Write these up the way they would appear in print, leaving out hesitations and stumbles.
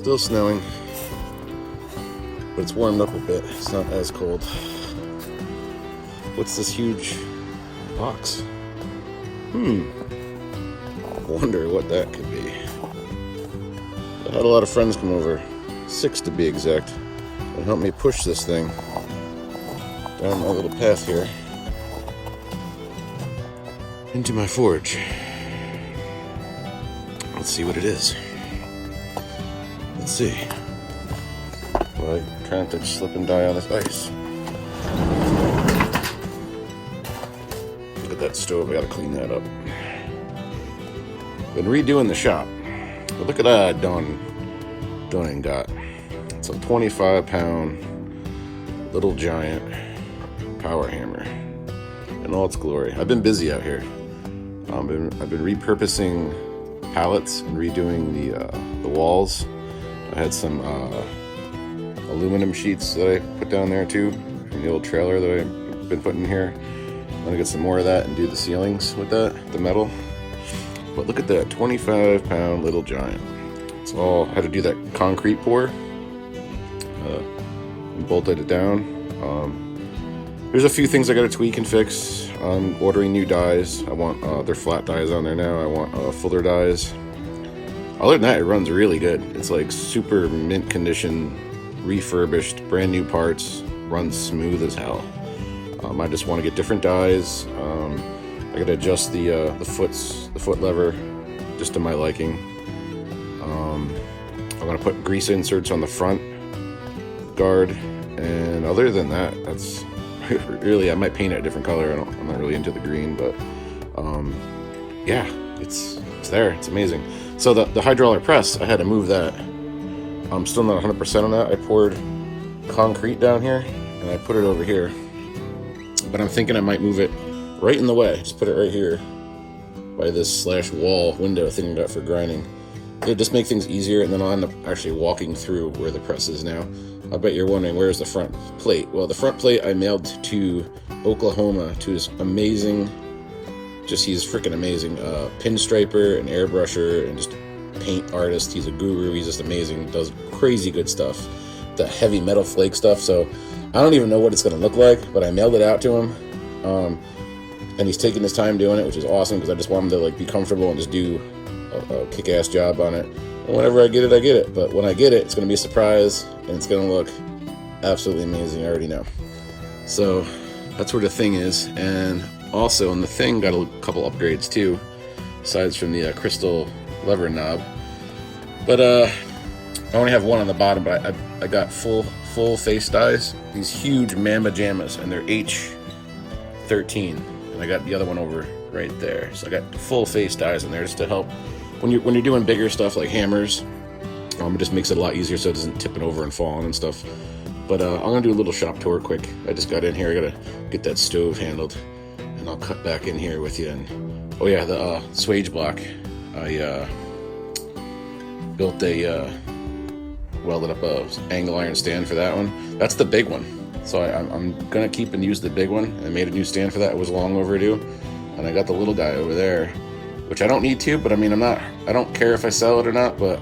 Still snowing, but it's warmed up a bit. It's not as cold. What's this huge box? Wonder what that could be. I had a lot of friends come over, 6 to be exact, and help me push this thing down my little path here into my forge. Let's see what it is. Let's see. Well, I'm trying to slip and die on this ice. Look at that stove. I gotta clean that up. Been redoing the shop. But look at that Dawn got. It's a 25-pound little giant power hammer in all its glory. I've been busy out here. I've been repurposing pallets and redoing the walls. I had some aluminum sheets that I put down there too from the old trailer that I've been putting here. I'm gonna get some more of that and do the ceilings with that, the metal. But look at that 25-pound little giant. It's all, I had to do that concrete pour and bolted it down. There's a few things I gotta tweak and fix. I'm ordering new dies. I want their flat dies on there now. I want fuller dies. Other than that, it runs really good. It's like super mint condition, refurbished, brand new parts, runs smooth as hell. I just want to get different dies. I gotta adjust the foot lever just to my liking. I'm gonna put grease inserts on the front guard, and other than that, that's really, I might paint it a different color. I'm not really into the green, but yeah, it's there. It's amazing. So the hydraulic press, I had to move that. I'm still not 100% on that. I poured concrete down here and I put it over here, but I'm thinking I might move it right in the way. Just put it right here by this /wall window thing I got for grinding. It'll just make things easier, and then I'll end up actually walking through where the press is now. I bet you're wondering, where's the front plate? Well, the front plate I mailed to Oklahoma to his amazing, he's freaking amazing, pinstriper and airbrusher and just paint artist. He's a guru. He's just amazing. Does crazy good stuff. The heavy metal flake stuff. So I don't even know what it's going to look like, but I mailed it out to him. And he's taking his time doing it, which is awesome because I just want him to like be comfortable and just do a kick-ass job on it. And whenever I get it, I get it. But when I get it, it's going to be a surprise, and it's going to look absolutely amazing. I already know. So that's where the thing is. And also, and the thing got a couple upgrades too, aside from the crystal lever knob. But I only have one on the bottom, but I got full face dies. These huge Mamba Jammas, and they're H13. And I got the other one over right there. So I got full face dies in there just to help when you're doing bigger stuff like hammers. It just makes it a lot easier so it doesn't tip it over and fall on and stuff. But I'm gonna do a little shop tour quick. I just got in here. I gotta get that stove handled, and I'll cut back in here with you. And oh yeah, the swage block. I built a welded up a angle iron stand for that one. That's the big one. So I'm gonna keep and use the big one. I made a new stand for that. It was long overdue. And I got the little guy over there, which I don't need to, but I mean, I don't care if I sell it or not, but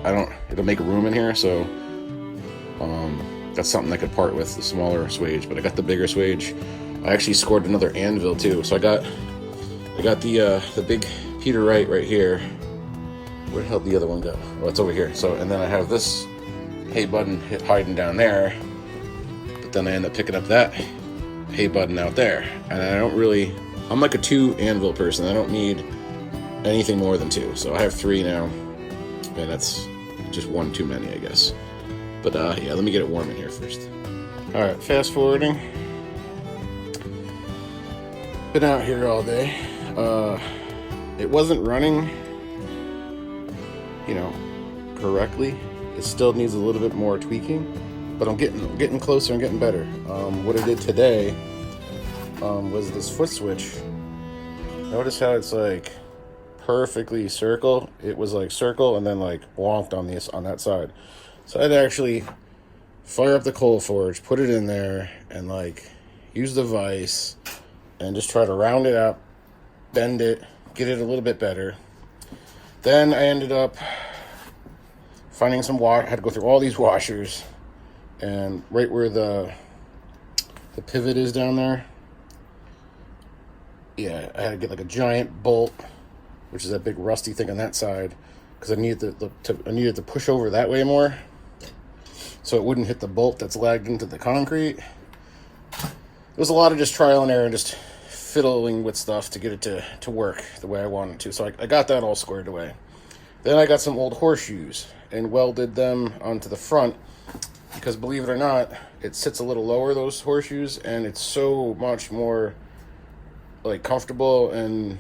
it'll make room in here. So that's something I could part with, the smaller swage, but I got the bigger swage. I actually scored another anvil too. So I got the big Peter Wright right here. Where the hell did the other one go? Oh, it's over here. So, and then I have this hay button hiding down there, but then I end up picking up that hay button out there. And I'm like a 2 anvil person. I don't need anything more than 2. So I have 3 now, and that's just 1 too many, I guess. But yeah, let me get it warm in here first. All right, fast forwarding. Been out here all day. It wasn't running, correctly. It still needs a little bit more tweaking, but I'm getting closer and getting better. What I did today was this foot switch. Notice how it's like perfectly circle. It was like circle and then like wonked on that side. So I'd actually fire up the coal forge, put it in there, and like use the vise and just try to round it up, bend it, get it a little bit better. Then I ended up finding some water. I had to go through all these washers, and right where the pivot is down there, yeah, I had to get like a giant bolt, which is that big rusty thing on that side, because I needed I needed to push over that way more, so it wouldn't hit the bolt that's lagged into the concrete. It was a lot of just trial and error and just fiddling with stuff to get it to work the way I wanted it to. So I got that all squared away. Then I got some old horseshoes and welded them onto the front, because believe it or not, it sits a little lower, those horseshoes, and it's so much more like comfortable, and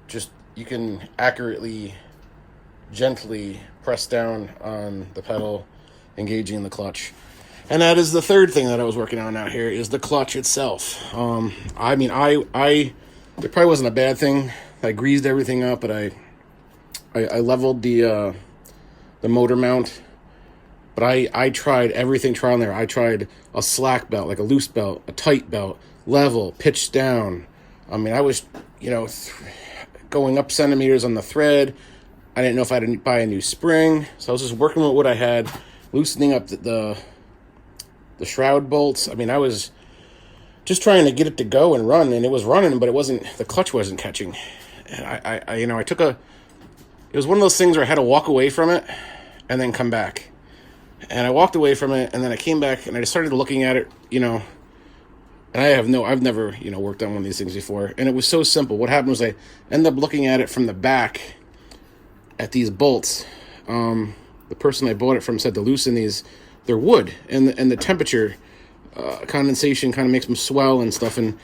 just you can accurately, gently press down on the pedal, engaging the clutch. And that is the third thing that I was working on out here, is the clutch itself. I mean, it probably wasn't a bad thing. I greased everything up, but I leveled the motor mount. But I tried everything trial and error. I tried a slack belt, like a loose belt, a tight belt, level, pitch down. I mean, I was, going up centimeters on the thread. I didn't know if I had to buy a new spring. So I was just working with what I had, loosening up the shroud bolts. I mean, I was just trying to get it to go and run, and it was running, but the clutch wasn't catching. And I took it was one of those things where I had to walk away from it and then come back. And I walked away from it, and then I came back, and I just started looking at it, and I've never, worked on one of these things before. And it was so simple. What happened was I ended up looking at it from the back at these bolts. The person I bought it from said to loosen these. They're wood, and the temperature condensation kind of makes them swell and stuff, and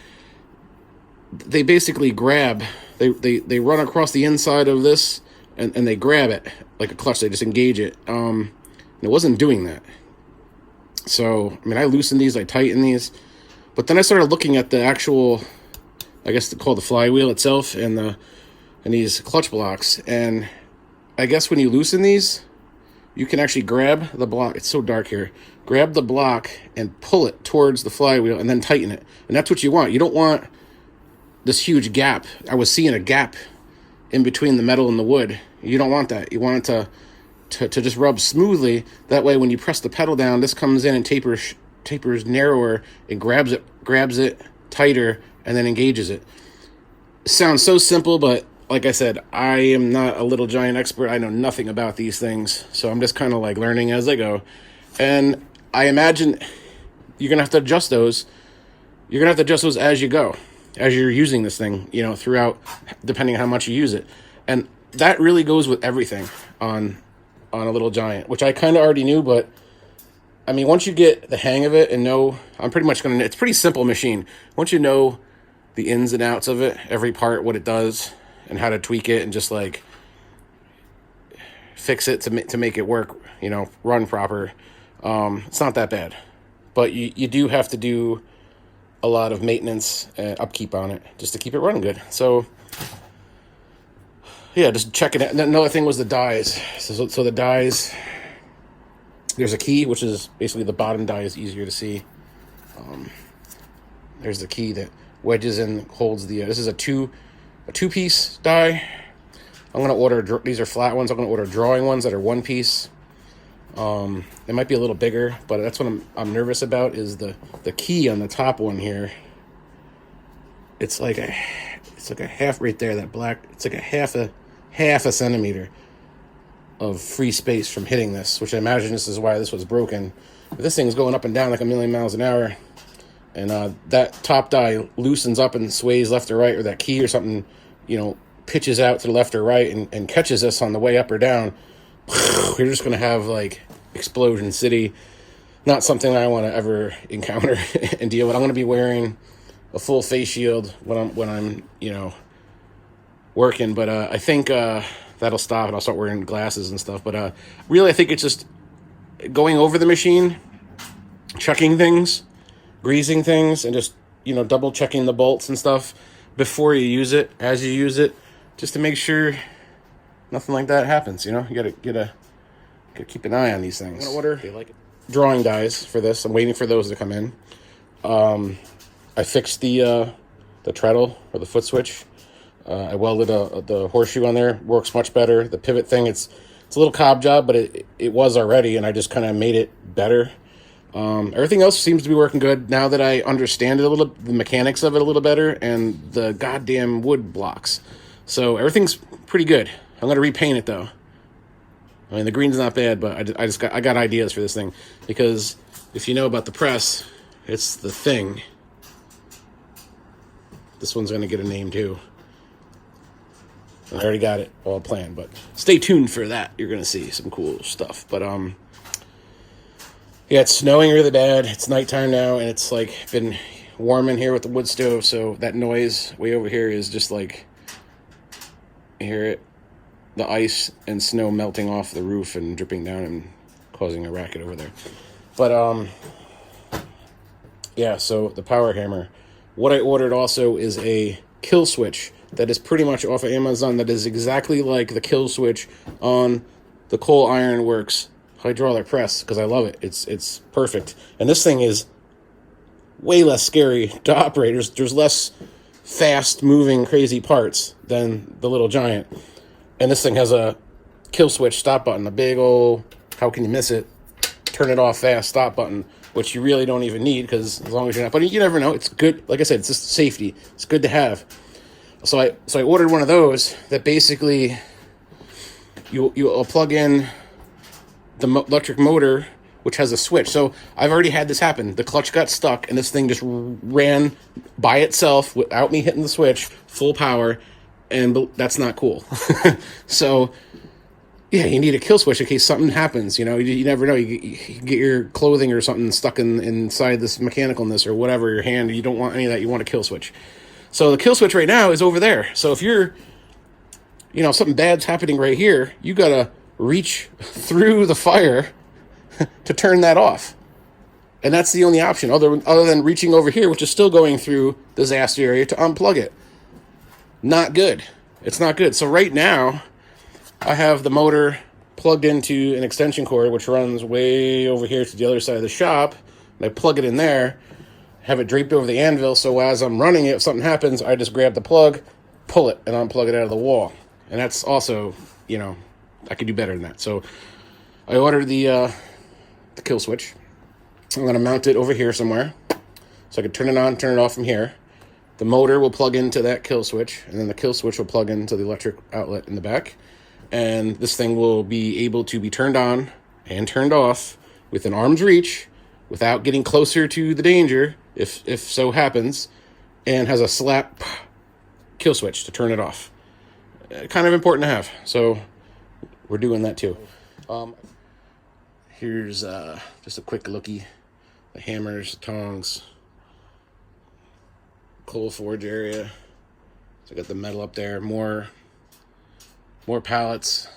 they basically grab. They run across the inside of this, and they grab it like a clutch. They just engage it. And it wasn't doing that. So, I mean, I loosened these, I tightened these, but then I started looking at the actual, I guess called the flywheel itself, and these clutch blocks, and I guess when you loosen these, you can actually grab the block. It's so dark here. Grab the block and pull it towards the flywheel and then tighten it. And that's what you want. You don't want this huge gap. I was seeing a gap in between the metal and the wood. You don't want that. You want it to just rub smoothly. That way when you press the pedal down, this comes in and tapers narrower and grabs it tighter and then engages it. It sounds so simple, but like I said, I am not a Little Giant expert. I know nothing about these things, so I'm just kind of like learning as I go. And I imagine you're going to have to adjust those. You're going to have to adjust those as you go, as you're using this thing, throughout, depending on how much you use it. And that really goes with everything on a Little Giant, which I kind of already knew, but I mean, once you get the hang of it and know, it's a pretty simple machine. Once you know the ins and outs of it, every part, what it does, and how to tweak it and just like fix it to make it work, run proper. It's not that bad, but you do have to do a lot of maintenance and upkeep on it just to keep it running good. So yeah, just checking it. Another thing was the dies. So the dies, there's a key, which is basically the bottom die is easier to see. There's the key that wedges and holds this is a two-piece die. I'm going to order, these are flat ones. I'm going to order drawing ones that are one piece. It might be a little bigger, but that's what I'm nervous about is the key on the top one here. It's like a half right there, that black, it's like a half a centimeter of free space from hitting this, which I imagine this is why this was broken. But this thing's going up and down like a million miles an hour. And that top die loosens up and sways left or right, or that key or something, pitches out to the left or right and catches us on the way up or down. We're just going to have like Explosion City. Not something I want to ever encounter and deal with. I'm going to be wearing a full face shield when I'm working, but I think that'll stop and I'll start wearing glasses and stuff. But really, I think it's just going over the machine, checking things, greasing things, and just double checking the bolts and stuff before you use it, as you use it, just to make sure nothing like that happens. You gotta keep an eye on these things. I'm gonna order drawing dies for this. I'm waiting for those to come in. I fixed the treadle or the foot switch. I welded the horseshoe on there. Works much better. The pivot thing, it's It's a little cob job, but it was already, and I just kind of made it better. Everything else seems to be working good now that I understand it a little, the mechanics of it a little better, and the goddamn wood blocks. So everything's pretty good. I'm gonna repaint it though. I mean, the green's not bad, but I got ideas for this thing, because if you know about the press, it's the thing. This one's gonna get a name too. I already got it all planned, but stay tuned for that. You're gonna see some cool stuff. But yeah, it's snowing really bad. It's nighttime now, and it's like been warm in here with the wood stove, so that noise way over here is just like, you hear it? The ice and snow melting off the roof and dripping down and causing a racket over there. But yeah, so the power hammer. What I ordered also is a kill switch that is pretty much off of Amazon, that is exactly like the kill switch on the Cole Iron Works hydraulic press, because I love it. It's perfect. And this thing is way less scary to operate. There's less fast moving crazy parts than the Little Giant. And this thing has a kill switch stop button, a big old, how can you miss it, turn it off fast stop button, which you really don't even need, because as long as you're not, but you never know. It's good. Like I said, it's just safety. It's good to have. So I ordered one of those that basically you'll plug in the electric motor, which has a switch. So I've already had this happen. The clutch got stuck, and this thing just ran by itself without me hitting the switch, full power, and that's not cool. So yeah, you need a kill switch in case something happens. You know, you never know. You get your clothing or something stuck inside this mechanicalness or whatever, your hand. You don't want any of that. You want a kill switch. So the kill switch right now is over there. So if you're, you know, something bad's happening right here, you gotta reach through the fire to turn that off. And that's the only option other than reaching over here, which is still going through disaster area, to unplug it. Not good. It's not good. So right now, I have the motor plugged into an extension cord, which runs way over here to the other side of the shop. And I plug it in there, have it draped over the anvil, so as I'm running it, if something happens, I just grab the plug, pull it, and unplug it out of the wall. And that's also, you know, I could do better than that. So I ordered the kill switch. I'm going to mount it over here somewhere, so I can turn it on, turn it off from here. The motor will plug into that kill switch, and then the kill switch will plug into the electric outlet in the back. And this thing will be able to be turned on and turned off within arm's reach without getting closer to the danger, if so happens, and has a slap kill switch to turn it off. Kind of important to have. So we're doing that too. Here's just a quick looky. The hammers, tongs, coal forge area. So I got the metal up there. More pallets.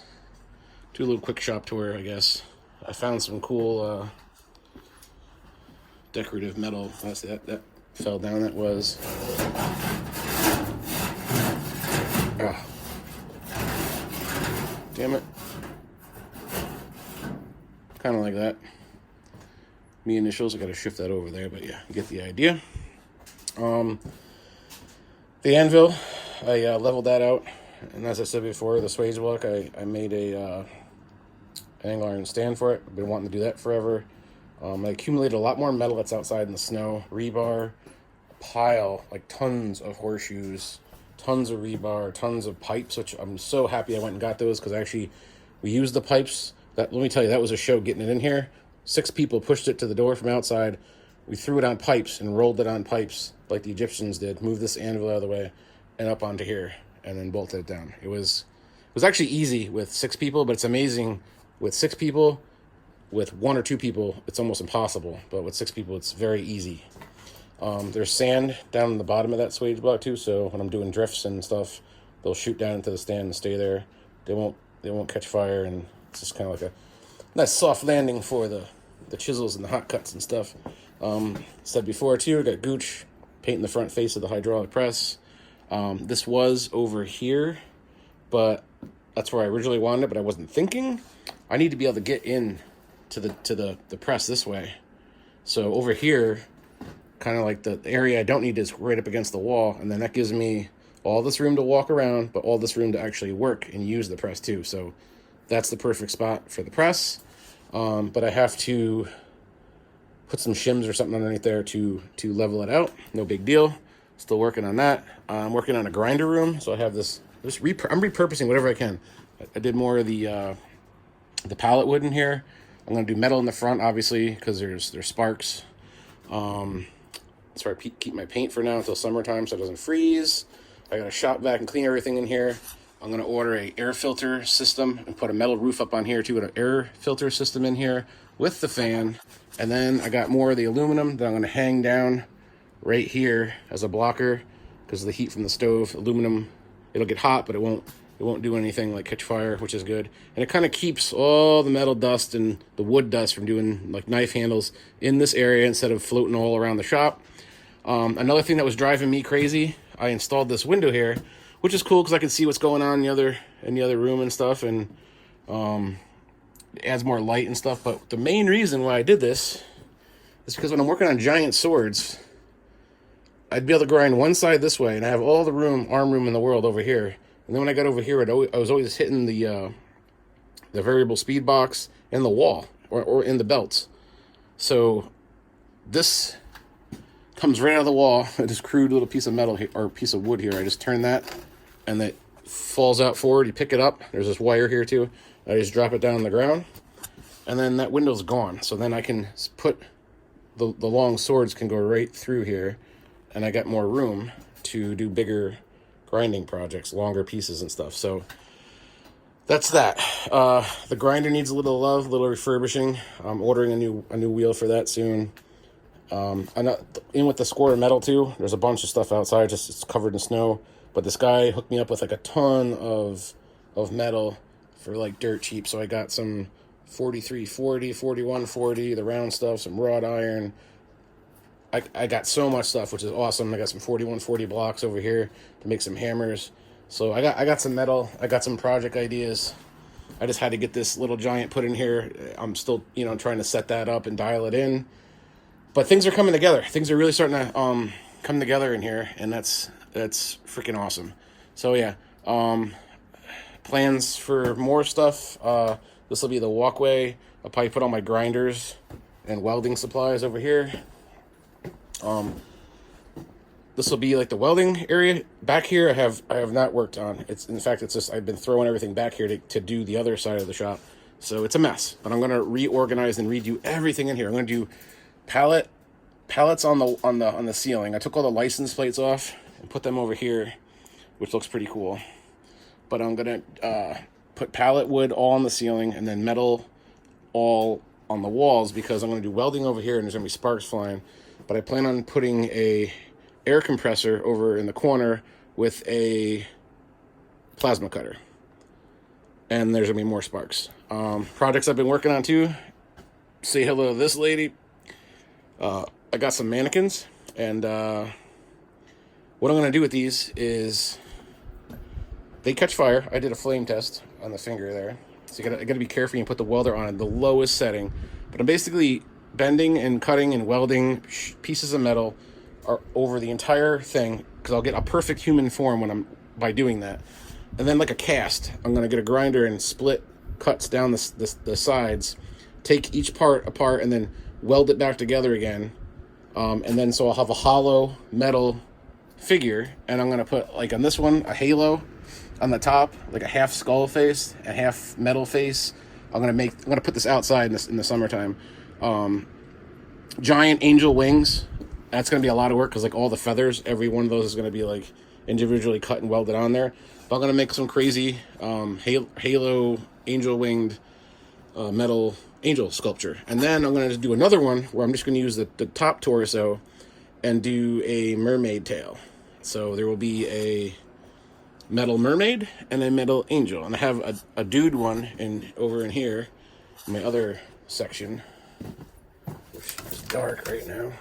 Do a little quick shop tour, I guess. I found some cool decorative metal. Let's see, that fell down. That was. Oh. Damn it. Kind of like that. Me initials, I gotta shift that over there, but yeah, you get the idea. The anvil, I leveled that out, and as I said before, the swage block, I made an angle iron stand for it. I've been wanting to do that forever. I accumulated a lot more metal that's outside in the snow. Rebar, pile, like tons of horseshoes, tons of rebar, tons of pipes, which I'm so happy I went and got those, because actually we used the pipes. Let me tell you, that was a show getting it in here. 6 people pushed it to the door from outside. We threw it on pipes and rolled it on pipes like the Egyptians did. Moved this anvil out of the way and up onto here, and then bolted it down. It was actually easy with 6 people, but it's amazing with 6 people. With 1 or 2 people, it's almost impossible. But with 6 people, it's very easy. There's sand down in the bottom of that swage block too, so when I'm doing drifts and stuff, they'll shoot down into the stand and stay there. They won't catch fire, and it's just kind of like a nice soft landing for the chisels and the hot cuts and stuff. Said before too, I got Gooch painting the front face of the hydraulic press. This was over here, but that's where I originally wanted it, but I wasn't thinking. I need to be able to get in to the press this way. So over here, kind of like the area I don't need is right up against the wall, and then that gives me all this room to walk around, but all this room to actually work and use the press too. So that's the perfect spot for the press. But I have to put some shims or something underneath there to level it out. No big deal. Still working on that. I'm working on a grinder room, so I have this. I'm repurposing whatever I can. I did more of the pallet wood in here. I'm gonna do metal in the front, obviously, because there's sparks. That's where I keep my paint for now until summertime, so it doesn't freeze. I gotta shop vac and clean everything in here. I'm gonna order a air filter system and put a metal roof up on here too, with an air filter system in here with the fan. And then I got more of the aluminum that I'm gonna hang down right here as a blocker because of the heat from the stove. Aluminum, it'll get hot, but it won't do anything like catch fire, which is good. And it kind of keeps all the metal dust and the wood dust from doing like knife handles in this area instead of floating all around the shop. Another thing that was driving me crazy, I installed this window here, which is cool because I can see what's going on in the other room and stuff, and it adds more light and stuff. But the main reason why I did this is because when I'm working on giant swords, I'd be able to grind one side this way, and I have all the arm room in the world over here. And then when I got over here, I was always hitting the variable speed box and the wall or in the belts. So this comes right out of the wall. This crude little piece of metal here, or piece of wood here. I just turn that, and that falls out forward. You pick it up. There's this wire here too. I just drop it down on the ground, and then that window's gone. So then I can put the long swords can go right through here, and I got more room to do bigger grinding projects, longer pieces and stuff. So that's that. The grinder needs a little love, a little refurbishing. I'm ordering a new wheel for that soon. I'm not in with the square metal too. There's a bunch of stuff outside, just it's covered in snow. But this guy hooked me up with like a ton of metal for like dirt cheap. So I got some 4340, 4140, the round stuff, some wrought iron. I got so much stuff, which is awesome. I got some 4140 blocks over here to make some hammers. So I got some metal. I got some project ideas. I just had to get this little giant put in here. I'm still, trying to set that up and dial it in. But things are coming together. Things are really starting to come together in here, and that's freaking awesome. So yeah, plans for more stuff. This will be the walkway. I'll probably put all my grinders and welding supplies over here. This will be like the welding area back here. I have not worked on. It's just I've been throwing everything back here to do the other side of the shop. So it's a mess, but I'm going to reorganize and redo everything in here. I'm going to do pallets on the ceiling. I took all the license plates off and put them over here, which looks pretty cool. But I'm going to put pallet wood all on the ceiling and then metal all on the walls, because I'm going to do welding over here and there's going to be sparks flying. But I plan on putting a air compressor over in the corner with a plasma cutter. And there's going to be more sparks. Projects I've been working on too. Say hello to this lady. I got some mannequins, and what I'm going to do with these is they catch fire. I did a flame test on the finger there. So you gotta be careful and put the welder on the lowest setting. But I'm basically bending and cutting and welding pieces of metal over the entire thing, because I'll get a perfect human form by doing that. And then like a cast, I'm gonna get a grinder and split cuts down the sides, take each part apart, and then weld it back together again. And then so I'll have a hollow metal figure, and I'm gonna put, like on this one, a halo on the top, like a half skull face, a half metal face. I'm gonna put this outside in the summertime. Giant angel wings. That's gonna be a lot of work, because like all the feathers, every one of those is gonna be like individually cut and welded on there. But I'm gonna make some crazy halo angel winged metal angel sculpture. And then I'm gonna do another one where I'm just gonna use the top torso and do a mermaid tail. So there will be a metal mermaid and a metal angel, and I have a dude one over in here in my other section. It's dark right now.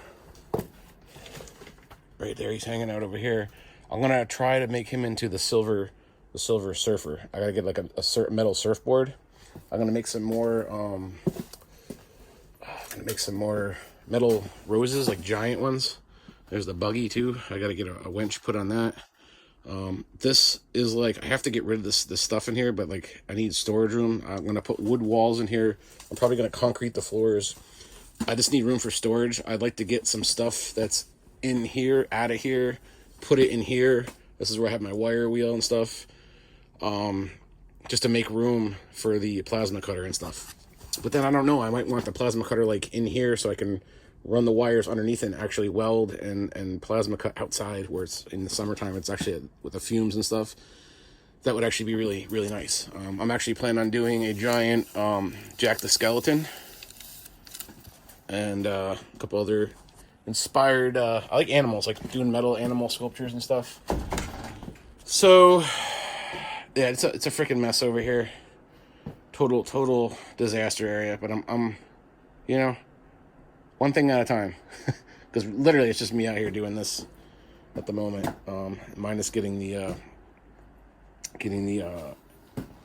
Right there, he's hanging out over here. I'm gonna try to make him into the silver surfer. I gotta get like a metal surfboard. I'm gonna make some more metal roses, like giant ones. There's the buggy too. I gotta get a winch put on that. This is like, I have to get rid of this stuff in here, but like I need storage room. I'm gonna put wood walls in here. I'm probably gonna concrete the floors. I just need room for storage. I'd like to get some stuff that's in here, out of here, put it in here. This is where I have my wire wheel and stuff. Just to make room for the plasma cutter and stuff. But then I don't know, I might want the plasma cutter like in here so I can run the wires underneath and actually weld and plasma cut outside where it's in the summertime. It's actually with the fumes and stuff. That would actually be really, really nice. I'm actually planning on doing a giant Jack the Skeleton and a couple other inspired, I like animals, like doing metal animal sculptures and stuff. So yeah, it's a freaking mess over here. Total disaster area, but I'm you know, one thing at a time. Because literally it's just me out here doing this at the moment. Minus getting the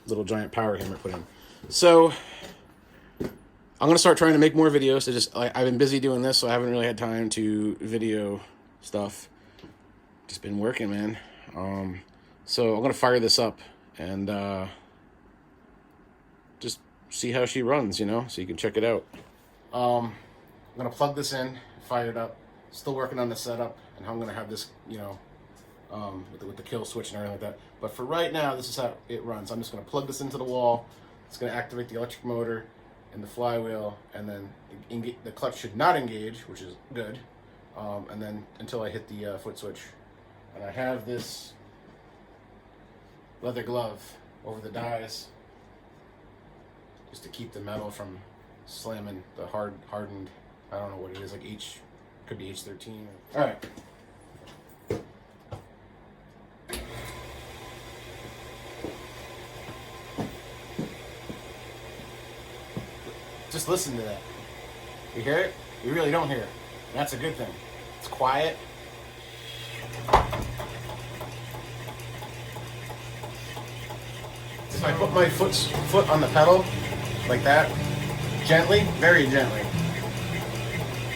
little giant power hammer put in. So I'm gonna start trying to make more videos. I've been busy doing this, so I haven't really had time to video stuff. Just been working, man. So I'm gonna fire this up and just see how she runs, you know, so you can check it out. I'm gonna plug this in, fire it up. Still working on the setup and how I'm gonna have this, you know, with the kill switch and everything like that. But for right now, this is how it runs. I'm just gonna plug this into the wall. It's gonna activate the electric motor and the flywheel, and then the clutch should not engage, which is good. And then until I hit the foot switch. And I have this leather glove over the dies just to keep the metal from slamming the hardened, I don't know what it is, like could be H13. All right. Just listen to that. You hear it? You really don't hear it. That's a good thing. It's quiet. If I put my foot on the pedal like that, gently, very gently,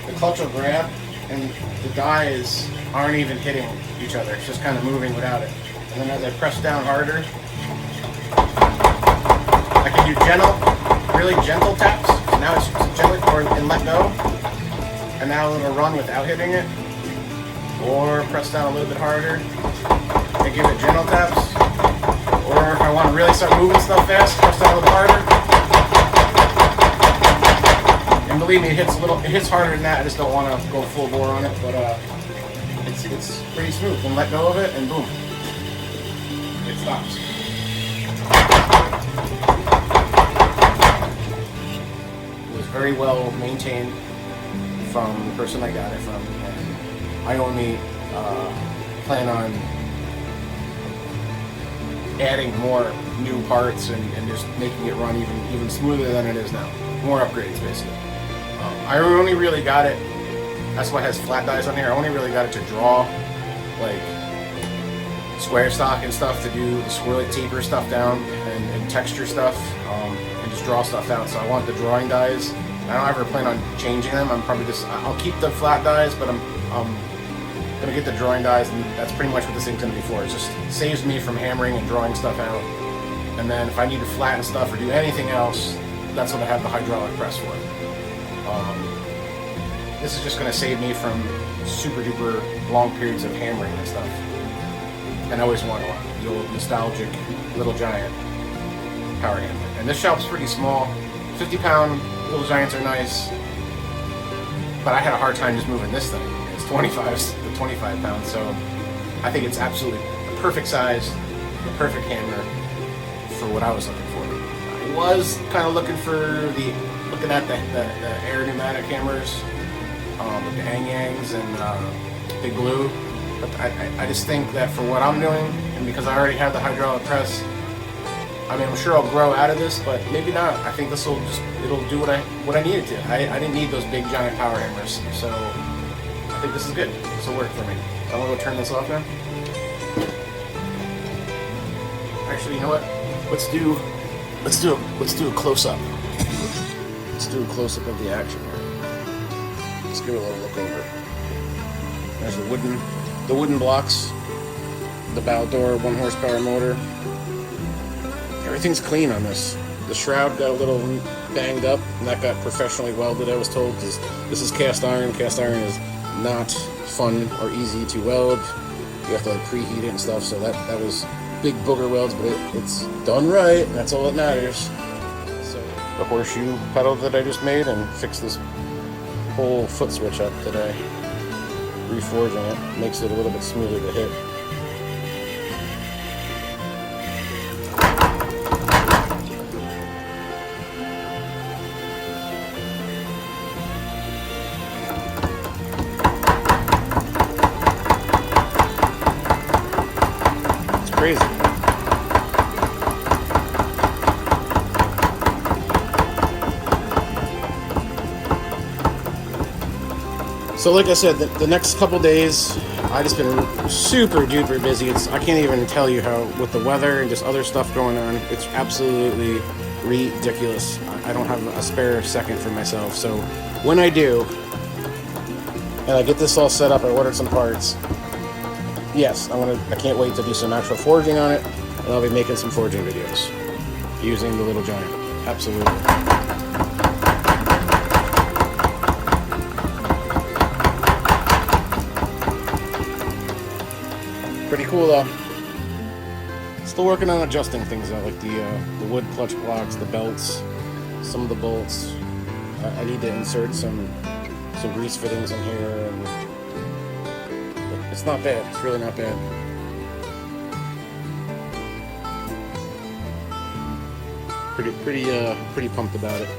the clutch will grab and the dies aren't even hitting each other. It's just kind of moving without it. And then as I press down harder, I can do really gentle taps. So now it's gently, and let go. And now it'll run without hitting it. Or press down a little bit harder and give it gentle taps. Or if I want to really start moving stuff fast, press down a little harder. And believe me, it hits harder than that. I just don't want to go full bore on it, but it's pretty smooth. And let go of it, and boom, it stops. It was very well maintained from the person I got it from, and I only plan on adding more new parts and just making it run even smoother than it is now. More upgrades, basically. I only really got it, that's why it has flat dies on here. I only really got it to draw, like, square stock and stuff, to do the swirly taper stuff down and texture stuff, and just draw stuff out. So I want the drawing dies. I don't ever plan on changing them. I'll keep the flat dies, but I'm gonna get the drawing dies, and that's pretty much what this thing's gonna be for. It just saves me from hammering and drawing stuff out. And then if I need to flatten stuff or do anything else, that's what I have the hydraulic press for. This is just going to save me from super duper long periods of hammering and stuff. And I always want the old nostalgic Little Giant power hammer. And this shop's pretty small. 50-pound Little Giants are nice, but I had a hard time just moving this thing. It's 25 pounds, so I think it's absolutely the perfect size, the perfect hammer for what I was looking for. I was kind of looking at the Air pneumatic hammers, with the Yang-Yangs and Big Blue, but I just think that for what I'm doing, and because I already have the hydraulic press, I mean, I'm sure I'll grow out of this, but maybe not. I think it'll do what I need it to. I didn't need those big giant power hammers, so I think this is good. This will work for me. I'm gonna go turn this off now. Actually, you know what? Let's do a close up. Let's do a close up of the action here. Let's give it a little look over. There's the wooden blocks. the Baldor 1 horsepower motor. Everything's clean on this. The shroud got a little banged up, and that got professionally welded, I was told, because this is cast iron. Cast iron is not fun or easy to weld. You have to like preheat it and stuff, so that was big booger welds, but it's done right, and that's all that matters. So the horseshoe pedal that I just made and fixed this whole foot switch up today, reforging it, makes it a little bit smoother to hit. Crazy. So like I said, the next couple days, I just been super duper busy. I can't even tell you how, with the weather and just other stuff going on, it's absolutely ridiculous. I don't have a spare second for myself. So when I do, and I get this all set up, I ordered some parts. Yes, I can't wait to do some actual forging on it, and I'll be making some forging videos using the Little Giant. Absolutely. Pretty cool though. Still working on adjusting things out, like the wood clutch blocks, the belts, some of the bolts. I need to insert some grease fittings in here, and it's not bad. It's really not bad. Pretty pumped about it.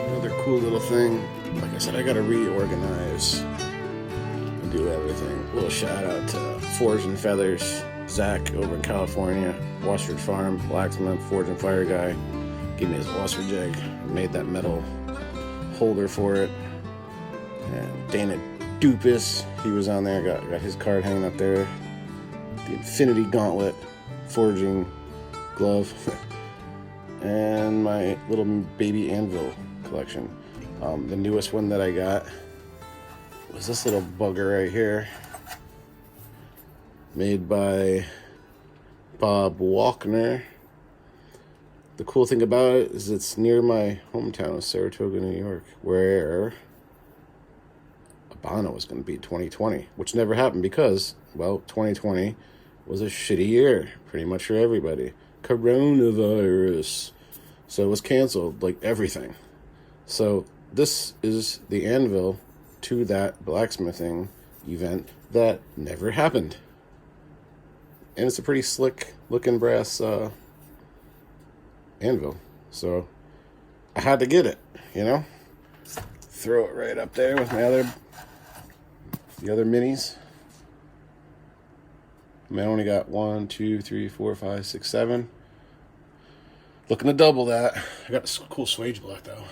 Another cool little thing. Like I said, I gotta reorganize and do everything. A little shout out to Forge and Feathers, Zach over in California, Washford Farm, blacksmith, Forge and Fire guy. Gave me his washer jig. Made that metal holder for it. And Dana Dupas, he was on there, got his card hanging up there. The Infinity Gauntlet forging glove. And my little baby anvil collection. The newest one that I got was this little bugger right here. Made by Bob Walkner. The cool thing about it is it's near my hometown of Saratoga, New York, where Abano was going to be 2020, which never happened because, well, 2020 was a shitty year, pretty much for everybody. Coronavirus. So it was canceled, like everything. So this is the anvil to that blacksmithing event that never happened. And it's a pretty slick looking brass anvil. So I had to get it, you know? Throw it right up there with the other minis. I mean, I only got 1, 2, 3, 4, 5, 6, 7. Looking to double that. I got a cool swage block though.